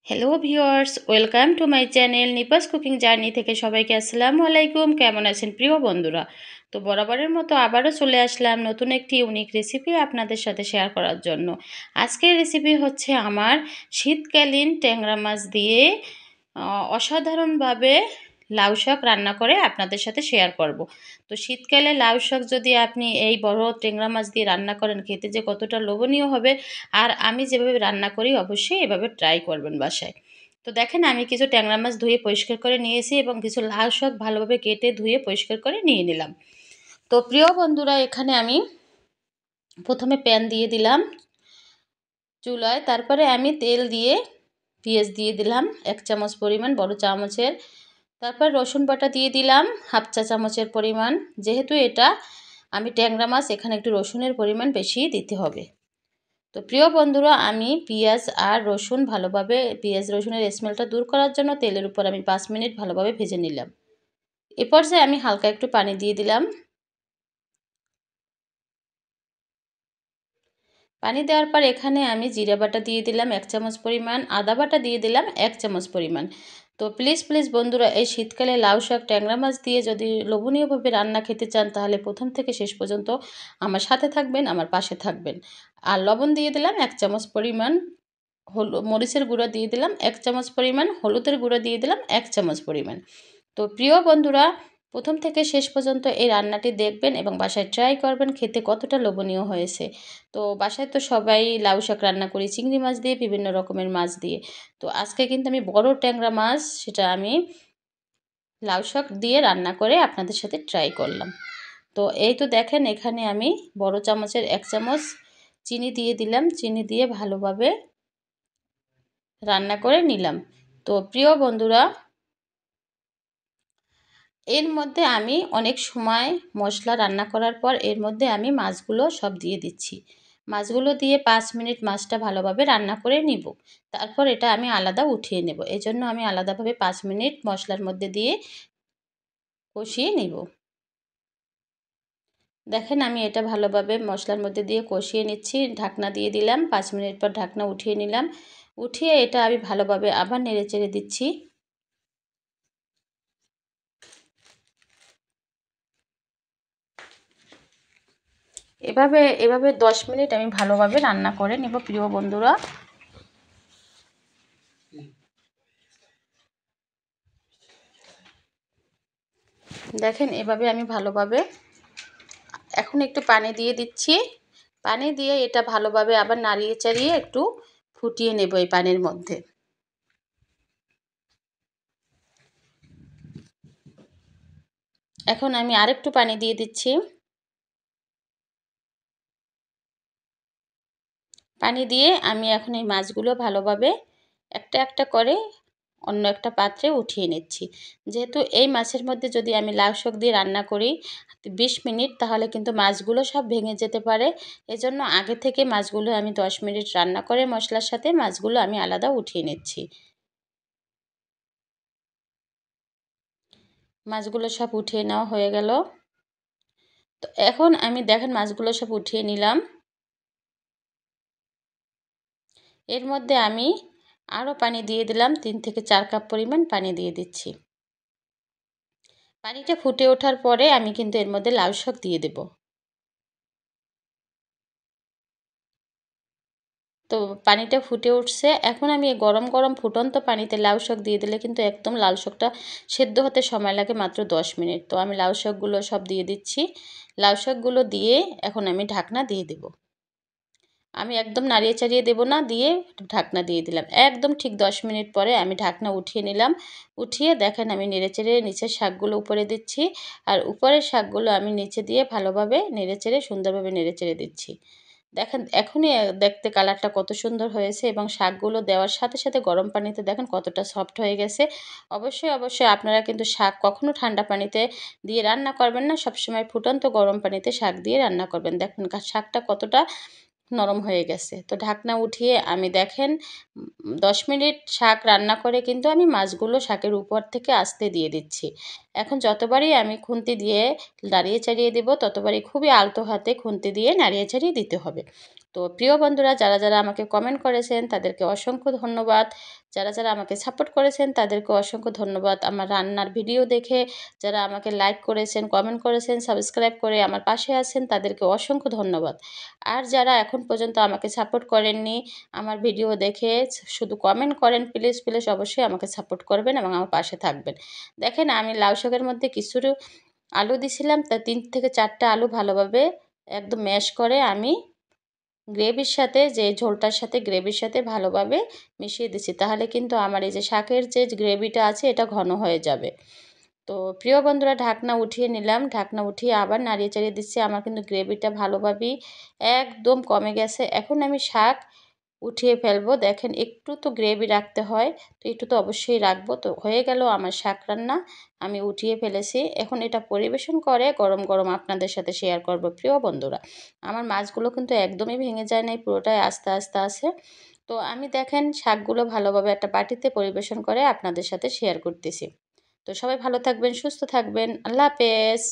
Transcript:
Hello viewers, welcome to my channel নিপাস cooking journey থেকে সবাইকে আসসালামু আলাইকুম। কেমন আছেন প্রিয় বন্ধুরা? তো বরাবরের মতো আবারও চলে আসলাম নতুন একটি ইউনিক রেসিপি আপনাদের সাথে শেয়ার করার জন্য। আজকের রেসিপি হচ্ছে আমার শীতকালীন ট্যাংরা মাছ দিয়ে অসাধারণভাবে লাউ শাক রান্না করে আপনাদের সাথে শেয়ার করব। তো শীতকালে লাউ শাক যদি আপনি এই বড় ট্যাংরা মাছ দিয়ে রান্না করেন, খেতে যে কতটা লোভনীয় হবে। আর আমি যেভাবে রান্না করি অবশ্যই এভাবে ট্রাই করবেন বাসায়। তো দেখেন, আমি কিছু ট্যাংরা মাছ ধুয়ে পরিষ্কার করে নিয়েছি এবং কিছু লাউ শাক ভালোভাবে কেটে ধুয়ে পরিষ্কার করে নিয়ে নিলাম। তো প্রিয় বন্ধুরা, এখানে আমি প্রথমে প্যান দিয়ে দিলাম চুলায়, তারপরে আমি তেল দিয়ে পেঁয়াজ দিয়ে দিলাম 1 চামচ পরিমাণ, বড় চামচের। তারপর রসুন বাটা দিয়ে দিলাম 1/2 চা চামচের পরিমাণ। যেহেতু এটা আমি ট্যাংরা মাছ, এখানে একটু রসুনের পরিমাণ বেশি দিতে হবে। তো প্রিয় বন্ধুরা, আমি পেঁয়াজ আর রসুন ভালোভাবে, পেঁয়াজ রসুনের স্মেলটা দূর করার জন্য তেলের উপর আমি 5 মিনিট ভালোভাবে ভেজে নিলাম। এ পর্যায়ে আমি হালকা একটু পানি দিয়ে দিলাম। পানি দেওয়ার পর এখানে আমি জিরা বাটা দিয়ে দিলাম 1 চামচ পরিমাণ, আদা বাটা দিয়ে দিলাম 1 চামচ পরিমাণ। তো প্লিজ বন্ধুরা, এই শীতকালে লাউ শাক ট্যাংরা মাছ দিয়ে যদি লোভনীয়ভাবে রান্না খেতে চান, তাহলে প্রথম থেকে শেষ পর্যন্ত আমার সাথে থাকবেন, আমার পাশে থাকবেন। আর লবণ দিয়ে দিলাম 1 চামচ পরিমাণ, মরিচের গুঁড়া দিয়ে দিলাম 1 চামচ পরিমাণ, হলুদের গুঁড়া দিয়ে দিলাম 1 চামচ পরিমাণ। তো প্রিয় বন্ধুরা, প্রথম থেকে শেষ পর্যন্ত এই রান্নাটি দেখবেন এবং বাসায় ট্রাই করবেন খেতে কতটা লোভনীয় হয়েছে। তো বাসায় তো সবাই লাউ শাক রান্না করি চিংড়ি মাছ দিয়ে, বিভিন্ন রকমের মাছ দিয়ে। তো আজকে কিন্তু আমি বড় ট্যাংরা মাছ, সেটা আমি লাউ শাক দিয়ে রান্না করে আপনাদের সাথে ট্রাই করলাম। তো এই তো দেখেন, এখানে আমি বড় চামচের 1 চামচ চিনি দিয়ে দিলাম। চিনি দিয়ে ভালোভাবে রান্না করে নিলাম। তো প্রিয় বন্ধুরা, এর মধ্যে আমি অনেক সময় মশলা রান্না করার পর এর মধ্যে আমি মাছগুলো সব দিয়ে দিচ্ছি। মাছগুলো দিয়ে 5 মিনিট মাছটা ভালোভাবে রান্না করে নিব। তারপর এটা আমি আলাদা উঠিয়ে নেব। এজন্য আমি আলাদাভাবে 5 মিনিট মশলার মধ্যে দিয়ে কষিয়ে নিব। দেখেন, আমি এটা ভালোভাবে মশলার মধ্যে দিয়ে কষিয়ে নিচ্ছি। ঢাকনা দিয়ে দিলাম। 5 মিনিট পর ঢাকনা উঠিয়ে নিলাম। উঠিয়ে এটা আমি ভালোভাবে আবার নেড়েচেড়ে দিচ্ছি। এভাবে 10 মিনিট আমি ভালোভাবে রান্না করে নেব প্রিয় বন্ধুরা। দেখেন, এভাবে আমি ভালোভাবে এখন একটু পানি দিয়ে দিচ্ছি। পানি দিয়ে এটা ভালোভাবে আবার নাড়িয়ে চাড়িয়ে একটু ফুটিয়ে নেব এই পানির মধ্যে। এখন আমি আরেকটু পানি দিয়ে দিচ্ছি। পানি দিয়ে আমি এখন এই মাছগুলো ভালোভাবে একটা একটা করে অন্য একটা পাত্রে উঠিয়ে নিচ্ছি। যেহেতু এই মাছের মধ্যে যদি আমি লাউ শাক দিয়ে রান্না করি 20 মিনিট, তাহলে কিন্তু মাছগুলো সব ভেঙে যেতে পারে। এজন্য আগে থেকে মাছগুলো আমি 10 মিনিট রান্না করে মশলার সাথে মাছগুলো আমি আলাদা উঠিয়ে নিচ্ছি। মাছগুলো সব উঠিয়ে নেওয়া হয়ে গেল। তো এখন আমি দেখেন মাছগুলো সব উঠিয়ে নিলাম। এর মধ্যে আমি আরও পানি দিয়ে দিলাম, 3 থেকে 4 কাপ পরিমাণ পানি দিয়ে দিচ্ছি। পানিটা ফুটে ওঠার পরে আমি কিন্তু এর মধ্যে লাউ শাক দিয়ে দেব। তো পানিটা ফুটে উঠছে। এখন আমি এই গরম গরম ফুটন্ত পানিতে লাউ শাক দিয়ে দিলে কিন্তু একদম লাউ শাকটা সেদ্ধ হতে সময় লাগে মাত্র 10 মিনিট। তো আমি লাউ শাকগুলো সব দিয়ে দিচ্ছি। লাউ শাকগুলো দিয়ে এখন আমি ঢাকনা দিয়ে দেব। আমি একদম নাড়িয়ে চাড়িয়ে দেবো না, দিয়ে ঢাকনা দিয়ে দিলাম। একদম ঠিক 10 মিনিট পরে আমি ঢাকনা উঠিয়ে নিলাম। উঠিয়ে দেখেন, আমি নেড়েচেড়ে নিচের শাকগুলো উপরে দিচ্ছি। আর উপরের শাকগুলো আমি নিচে দিয়ে ভালোভাবে নেড়েচেড়ে সুন্দরভাবে নেড়েচেড়ে দিচ্ছি। দেখেন, এখনই দেখতে কালারটা কত সুন্দর হয়েছে এবং শাকগুলো দেওয়ার সাথে সাথে গরম পানিতে দেখেন কতটা সফট হয়ে গেছে। অবশ্যই আপনারা কিন্তু শাক কখনো ঠান্ডা পানিতে দিয়ে রান্না করবেন না। সবসময় ফুটন্ত গরম পানিতে শাক দিয়ে রান্না করবেন। দেখুন শাকটা কতটা নরম হয়ে গেছে। তো ঢাকনা উঠিয়ে আমি দেখেন 10 মিনিট শাক রান্না করে কিন্তু আমি মাছগুলো শাকের উপর থেকে আস্তে দিয়ে দিচ্ছি। এখন যতবারই আমি খুন্তি দিয়ে নাড়িয়ে চাড়িয়ে দেব, ততবারই খুবই আলতো হাতে খুন্তি দিয়ে নাড়িয়ে চাড়িয়ে দিতে হবে। তো প্রিয় বন্ধুরা, যারা যারা আমাকে কমেন্ট করেছেন তাদেরকে অসংখ্য ধন্যবাদ। যারা যারা আমাকে সাপোর্ট করেছেন তাদেরকে অসংখ্য ধন্যবাদ। আমার রান্নার ভিডিও দেখে যারা আমাকে লাইক করেছেন, কমেন্ট করেছেন, সাবস্ক্রাইব করে আমার পাশে আছেন তাদেরকে অসংখ্য ধন্যবাদ। আর যারা এখন পর্যন্ত আমাকে সাপোর্ট করেননি, আমার ভিডিও দেখে শুধু কমেন্ট করেন, প্লিজ প্লিজ অবশ্যই আমাকে সাপোর্ট করবেন এবং আমার পাশে থাকবেন। দেখেন, আমি লাউ শাকের মধ্যে কিছু আলু দিছিলাম, তা 3 থেকে 4টা আলু ভালোভাবে একদম ম্যাশ করে আমি গ্রেভির সাথে, যে ঝোলটার সাথে গ্রেভির সাথে ভালোভাবে মিশিয়ে দিচ্ছি। তাহলে কিন্তু আমার এই যে শাকের যে গ্রেভিটা আছে এটা ঘন হয়ে যাবে। তো প্রিয় বন্ধুরা, ঢাকনা উঠিয়ে নিলাম। ঢাকনা উঠিয়ে আবার নাড়িয়ে চাড়িয়ে দিচ্ছি। আমার কিন্তু গ্রেভিটা ভালোভাবেই একদম কমে গেছে। এখন আমি শাক উঠিয়ে ফেলবো। দেখেন, একটু তো গ্রেভি রাখতে হয়, তো একটু তো অবশ্যই রাখবো। তো হয়ে গেল আমার শাক রান্না, আমি উঠিয়ে ফেলেছি। এখন এটা পরিবেশন করে গরম গরম আপনাদের সাথে শেয়ার করব। প্রিয় বন্ধুরা, আমার মাছগুলো কিন্তু একদমই ভেঙে যায় নাই, পুরোটাই আস্তে আস্তে আছে। তো আমি দেখেন শাকগুলো ভালোভাবে একটা বাটিতে পরিবেশন করে আপনাদের সাথে শেয়ার করতেছি। তো সবাই ভালো থাকবেন, সুস্থ থাকবেন। আল্লাহ হাফেজ।